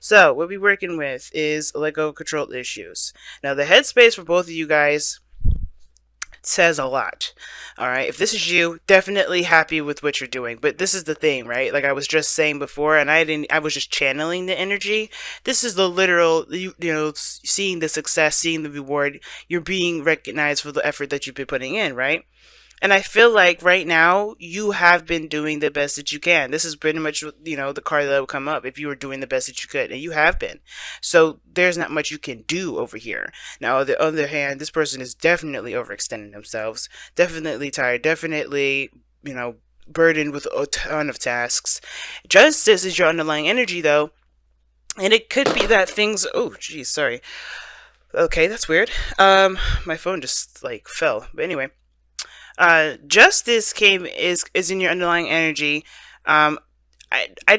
So what we're working with is let go of control issues. Now the headspace for both of you guys says a lot. All right, if this is you, definitely happy with what you're doing. But this is the thing, right? Like I was just saying before, and I was just channeling the energy. This is the literal, seeing the success, seeing the reward. You're being recognized for the effort that you've been putting in, right? And I feel like right now you have been doing the best that you can. This is pretty much, the card that will come up if you were doing the best that you could, and you have been. So there's not much you can do over here. Now, on the other hand, this person is definitely overextending themselves, definitely tired, definitely, burdened with a ton of tasks. Justice is your underlying energy, though, and it could be that things. Oh, geez, sorry. Okay, that's weird. My phone just like fell. But anyway. Justice is in your underlying energy. I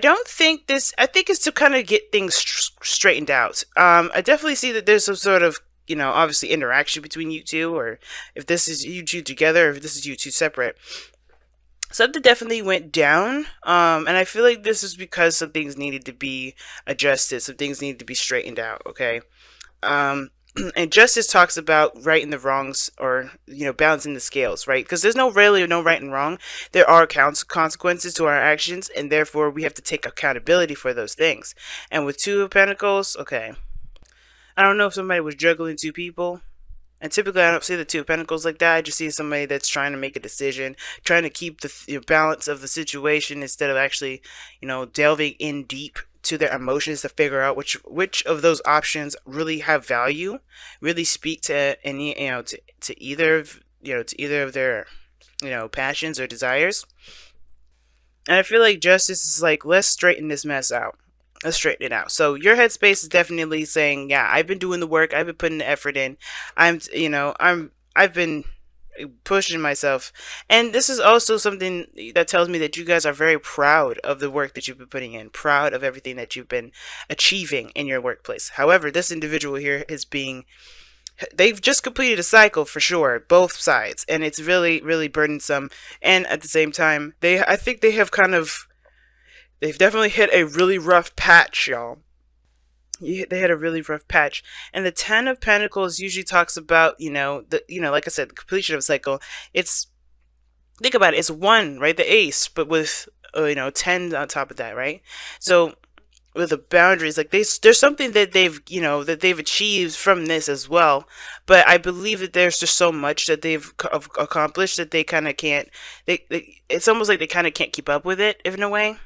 don't think this. I think it's to kind of get things straightened out. I definitely see that there's some sort of obviously interaction between you two, or if this is you two together, or if this is you two separate. Something definitely went down, and I feel like this is because some things needed to be adjusted, some things needed to be straightened out. Okay. Um, and justice talks about right and the wrongs, or balancing the scales, right? Because there's really no right and wrong. There are consequences to our actions, and therefore we have to take accountability for those things. And with two of pentacles, okay, I don't know if somebody was juggling two people. And typically I don't see the two of pentacles like that. I just see somebody that's trying to make a decision, trying to keep the balance of the situation, instead of actually delving in deep to their emotions to figure out which of those options really have value, really speak to any to either of their passions or desires. And I feel like justice is like, let's straighten this mess out. Let's straighten it out. So your headspace is definitely saying, yeah, I've been doing the work, I've been putting the effort in. I've been pushing myself. And this is also something that tells me that you guys are very proud of the work that you've been putting in, proud of everything that you've been achieving in your workplace. However, this individual here is they've just completed a cycle for sure, both sides, and it's really, really burdensome. And at the same time, I think they've definitely hit a really rough patch, y'all. They had a really rough patch. And the Ten of Pentacles usually talks about, like I said, the completion of a cycle. Think about it, it's one, right? The ace, but with, 10 on top of that, right? So with the boundaries, like there's something that they've achieved from this as well. But I believe that there's just so much that they've accomplished that they kind of can't, it's almost like they kind of can't keep up with it, in a way.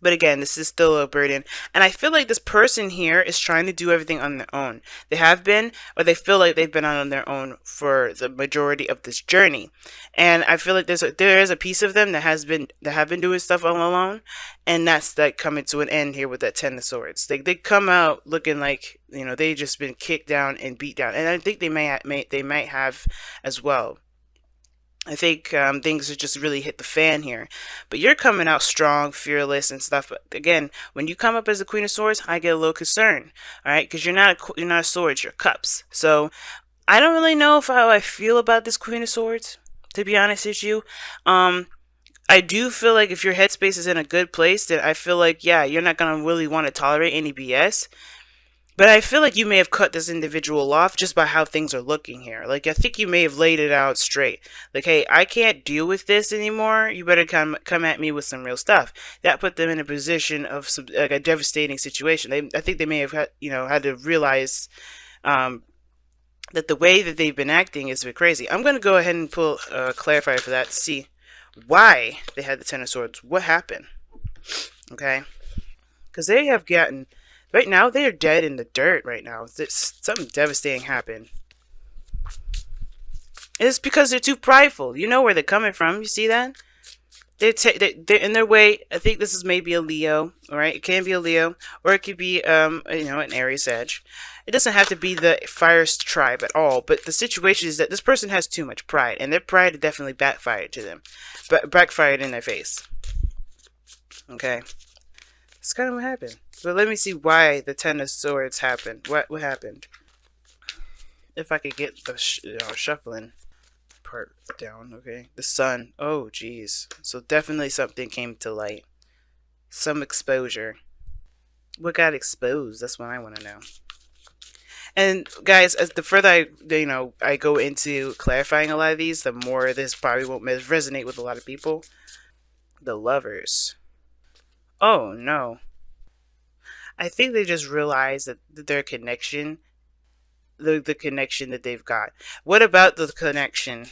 But again, this is still a burden. And I feel like this person here is trying to do everything on their own. They have been, or they feel like they've been on their own for the majority of this journey. And I feel like there is a piece of them that have been doing stuff all alone. And that's like coming to an end here with that Ten of Swords. They come out looking like, they just been kicked down and beat down. And I think they might have as well. I think things have just really hit the fan here. But you're coming out strong, fearless, and stuff. But again, when you come up as the Queen of Swords, I get a little concerned. All right, because you're not a sword, you're cups. So I don't really know how I feel about this Queen of Swords, to be honest with you. I do feel like if your headspace is in a good place, then I feel like, yeah, you're not gonna really want to tolerate any BS. But I feel like you may have cut this individual off just by how things are looking here. Like, I think you may have laid it out straight. Like, hey, I can't deal with this anymore. You better come at me with some real stuff. That put them in a position of like a devastating situation. I think they may have had to realize that the way that they've been acting is a bit crazy. I'm going to go ahead and pull a clarifier for that to see why they had the Ten of Swords. What happened? Okay? Because they have gotten... Right now, they are dead in the dirt right now. Something devastating happened. It's because they're too prideful. You know where they're coming from. You see that? They're in their way. I think this is maybe a Leo. Alright? It can be a Leo. Or it could be, an Aries edge. It doesn't have to be the fire tribe at all. But the situation is that this person has too much pride. And their pride definitely backfired to them. Backfired in their face. Okay? That's kind of what happened. But let me see why the Ten of Swords happened. What happened? If I could get the shuffling part down, okay? The Sun. Oh, geez. So definitely something came to light. Some exposure. What got exposed? That's what I want to know. And guys, as the further I go into clarifying a lot of these, the more this probably won't resonate with a lot of people. The lovers. Oh no. I think they just realized that their connection, the connection that they've got. What about the connection?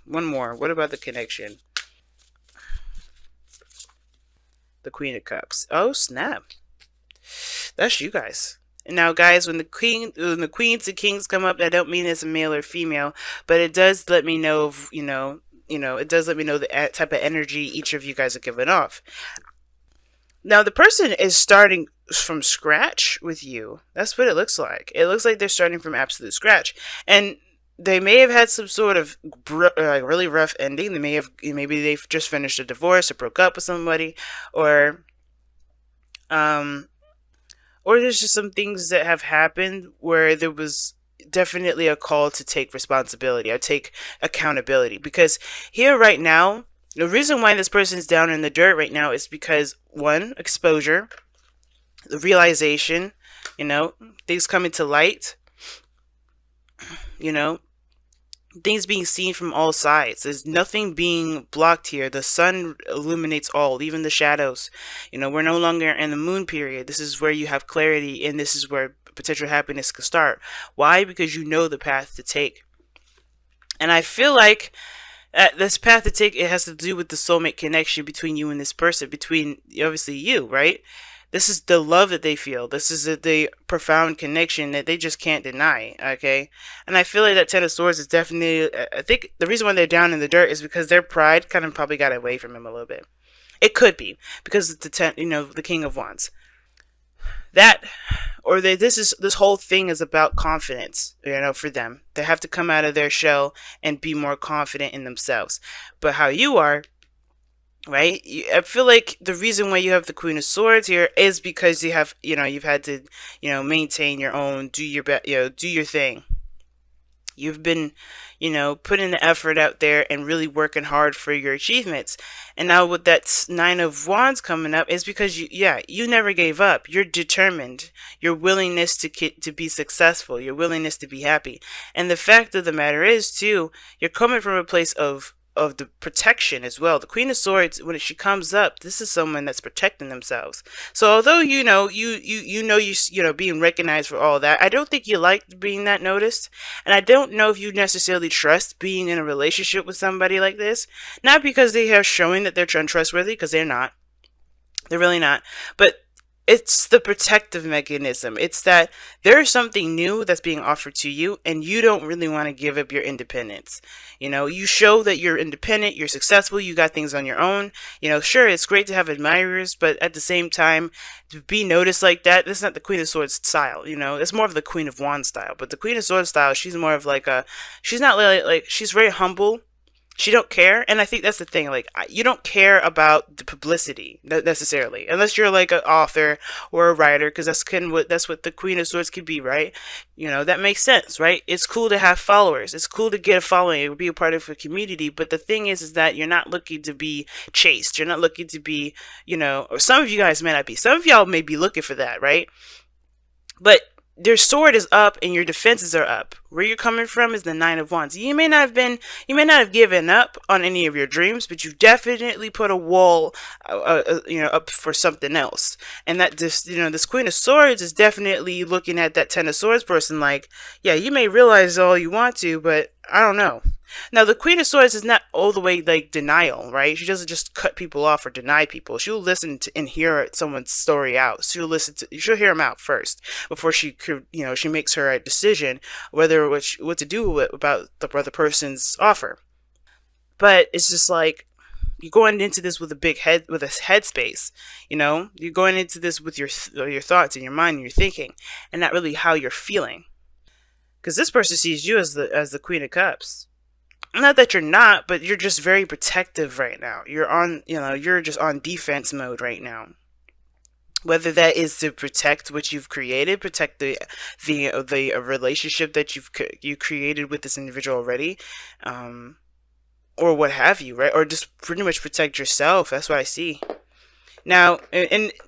One more. What about the connection? The Queen of Cups. Oh snap. That's you guys. Now, guys, when the queens and kings come up, I don't mean it's a male or female, but it does let me know of, it does let me know the type of energy each of you guys are giving off. Now, the person is starting from scratch with you. That's what it looks like. It looks like they're starting from absolute scratch, and they may have had some sort of really rough ending. Maybe they've just finished a divorce or broke up with somebody, or there's just some things that have happened where there was definitely a call to take responsibility or take accountability. Because here right now, the reason why this person's down in the dirt right now is because, one, exposure, the realization, things coming to light, things being seen from all sides. There's nothing being blocked here. The sun illuminates all, even the shadows. We're no longer in the moon period. This is where you have clarity, and this is where potential happiness can start. Why? Because you know the path to take. And I feel like this path to take, it has to do with the soulmate connection between you and this person, between obviously you, right? This is the love that they feel. This is the profound connection that they just can't deny, okay? And I feel like that Ten of Swords is definitely, I think the reason why they're down in the dirt is because their pride kind of probably got away from him a little bit. It could be because of the King of Wands. This whole thing is about confidence, for them. They have to come out of their shell and be more confident in themselves. But how you are, right? I feel like the reason why you have the Queen of Swords here is because you have, you've had to, maintain your own, do your do your thing. You've been, putting the effort out there and really working hard for your achievements. And now with that Nine of Wands coming up is because you never gave up. You're determined. Your willingness to be successful, your willingness to be happy. And the fact of the matter is too, you're coming from a place of the protection as well. The Queen of Swords, when she comes up, this is someone that's protecting themselves. So although you being recognized for all that, I don't think you like being that noticed, and I don't know if you necessarily trust being in a relationship with somebody like this. Not because they are showing that they're untrustworthy, because they're not. They're really not. But it's the protective mechanism. It's that there's something new that's being offered to you, and you don't really want to give up your independence. You show that you're independent, you're successful, you got things on your own. Sure, it's great to have admirers, but at the same time, to be noticed like that, that's not the Queen of Swords style. It's more of the Queen of Wands style. But the Queen of Swords style, she's more of she's not like she's very humble. She don't care, and I think that's the thing. You don't care about the publicity necessarily, unless you're like an author or a writer, because that's what the Queen of Swords could be, right? That makes sense, right? It's cool to have followers. It's cool to get a following or be a part of a community. But the thing is that you're not looking to be chased. You're not looking to be, or some of you guys may not be. Some of y'all may be looking for that, right? But your sword is up and your defenses are up. Where you're coming from is the Nine of Wands. You may not have given up on any of your dreams, but you've definitely put a wall, up for something else. And that this Queen of Swords is definitely looking at that Ten of Swords person like, yeah, you may realize all you want to, but I don't know. Now, the Queen of Swords is not all the way denial, right? She doesn't just cut people off or deny people. She'll listen to and hear someone's story out. She'll hear them out first before she makes her decision whether what to do about the other person's offer. But it's just like, you're going into this with a headspace. You're going into this with your thoughts and your mind and your thinking, and not really how you're feeling. Because this person sees you as the Queen of Cups. Not that you're not, but you're just very protective right now. You're just on defense mode right now. Whether that is to protect what you've created, protect the relationship that you created with this individual already, or what have you, right? Or just pretty much protect yourself. That's what I see. Now,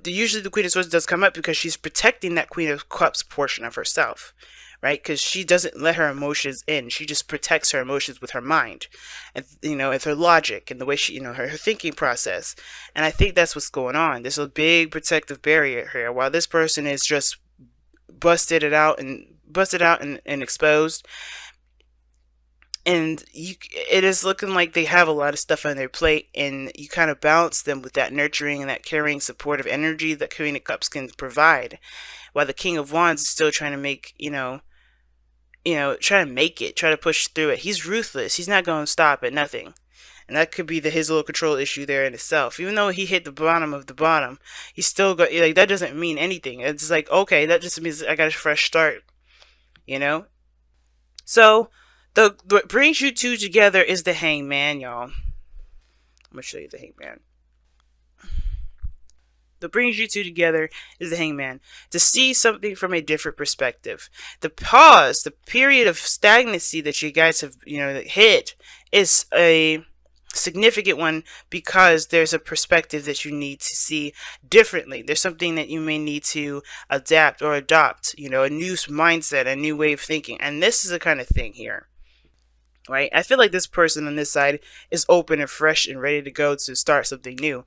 usually the Queen of Swords does come up because she's protecting that Queen of Cups portion of herself, right? Because she doesn't let her emotions in. She just protects her emotions with her mind, and with her logic and the way she, her thinking process. And I think that's what's going on. There's a big protective barrier here, while this person is just busted out and exposed. And it is looking like they have a lot of stuff on their plate, and you kind of balance them with that nurturing and that caring, supportive energy that Queen of Cups can provide, while the King of Wands is still trying to make, try to make it, try to push through it. He's ruthless. He's not going to stop at nothing. And that could be his little control issue there in itself. Even though he hit the bottom of the bottom, he's still got, like, that doesn't mean anything. It's like, okay, that just means I got a fresh start, So, what brings you two together is the Hangman, y'all. I'm going to show you the Hangman. What brings you two together is the Hangman. To see something from a different perspective. The pause, the period of stagnancy that you guys have, hit is a significant one, because there's a perspective that you need to see differently. There's something that you may need to adapt or adopt, a new mindset, a new way of thinking. And this is the kind of thing here, right? I feel like this person on this side is open and fresh and ready to go to start something new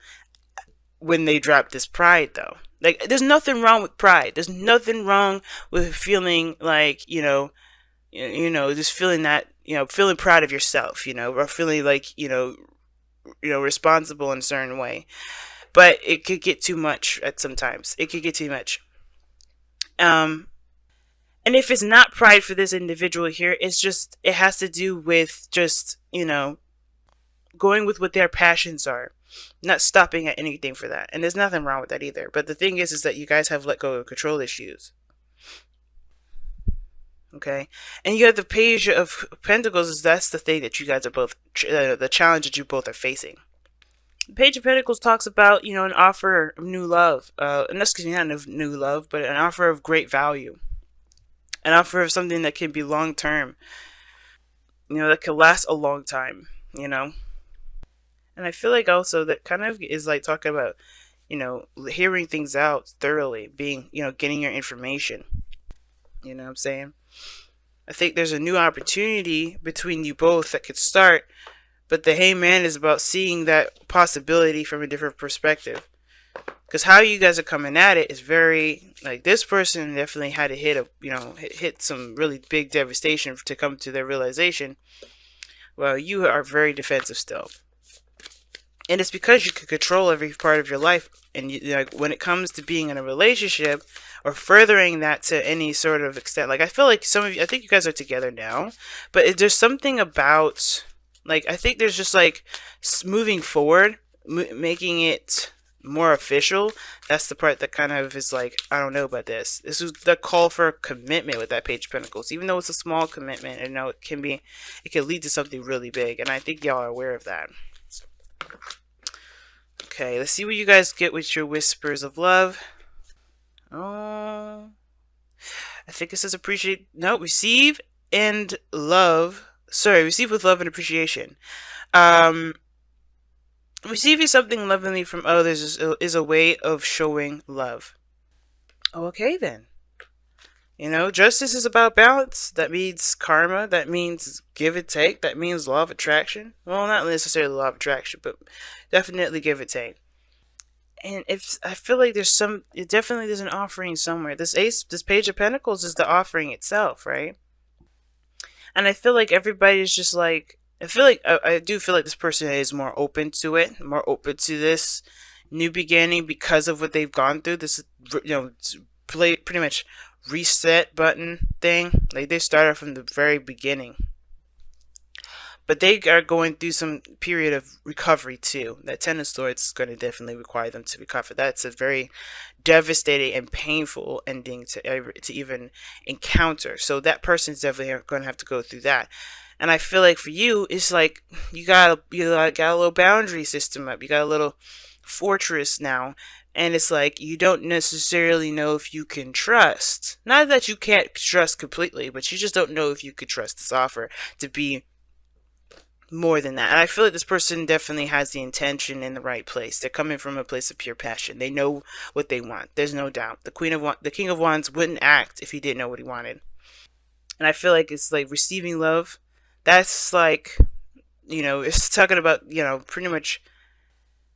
when they drop this pride, though. Like, there's nothing wrong with pride. There's nothing wrong with feeling like, just feeling that, feeling proud of yourself, or feeling like, responsible in a certain way. But it could get too much at sometimes. It could get too much. And if it's not pride for this individual here, it has to do with just, going with what their passions are, not stopping at anything for that. And there's nothing wrong with that either. But the thing is that you guys have let go of control issues. Okay, and you have the Page of Pentacles. That's the thing that you guys are both, the challenge that you both are facing. The Page of Pentacles talks about, an offer of new love. Excuse me, not new love, but an offer of great value. An offer of something that can be long term. That can last a long time. And I feel like also that kind of is like talking about, hearing things out thoroughly, being, getting your information. You know what I'm saying? I think there's a new opportunity between you both that could start, but the Hangman is about seeing that possibility from a different perspective. Because how you guys are coming at it is very, like, this person definitely had to hit some really big devastation to come to their realization. Well, you are very defensive still. And it's because you can control every part of your life. And when it comes to being in a relationship or furthering that to any sort of extent, like, I feel like some of you, I think you guys are together now, but there's something about, like, I think there's just like moving forward, making it more official. That's the part that kind of is like, I don't know about this. This is the call for commitment with that Page of Pentacles. Even though it's a small commitment, it can lead to something really big. And I think y'all are aware of that. Okay, let's see what you guys get with your whispers of love. Oh, I think it says receive and love. Sorry, receive with love and appreciation. Receiving something lovingly from others is a way of showing love. Okay, then. Justice is about balance. That means karma. That means give and take. That means law of attraction. Well, not necessarily law of attraction, but definitely give and take. And I feel like there's an offering somewhere. This Page of Pentacles is the offering itself, right? And I feel like everybody's just like, I do feel like this person is more open to it, more open to this new beginning because of what they've gone through. This, pretty much reset button thing. Like, they started from the very beginning. But they are going through some period of recovery too. That Ten of Swords is going to definitely require them to recover. That's a very devastating and painful ending to even encounter. So that person's definitely going to have to go through that. And I feel like for you, it's like you got a little boundary system up. You got a little fortress now. And it's like you don't necessarily know if you can trust. Not that you can't trust completely, but you just don't know if you could trust this offer to be more than that. And I feel like this person definitely has the intention in the right place. They're coming from a place of pure passion. They know what they want. There's no doubt. The King of Wands wouldn't act if he didn't know what he wanted. And I feel like it's like receiving love. That's like, it's talking about, pretty much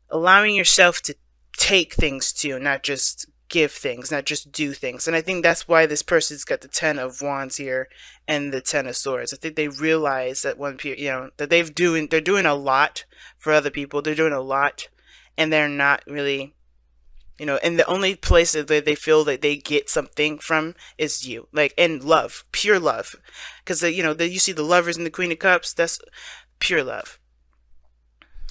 allowing yourself to take things to, not just give things, not just do things. And I think that's why this person's got the 10 of Wands here and the 10 of Swords. I think they realize that that they're doing a lot for other people. They're doing a lot, and they're not really, and the only place that they feel that they get something from is you, like, and love, pure love. Because you see the Lovers and the Queen of Cups, that's pure love.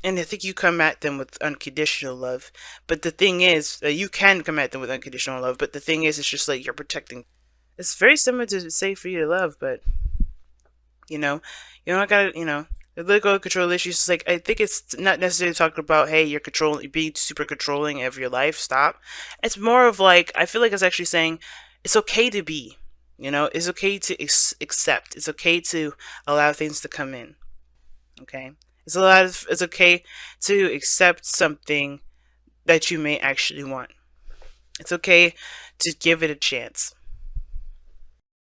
And I think you come at them with unconditional love. But the thing is, you can come at them with unconditional love. But the thing is, it's just like you're protecting. It's very similar to say for you to love, but, you don't gotta, the legal control issues. It's like, I think it's not necessarily talking about, hey, you're being super controlling of your life. Stop. It's more of like, I feel like it's actually saying it's okay to be. It's okay to accept. It's okay to allow things to come in. Okay. It's okay to accept something that you may actually want. It's okay to give it a chance.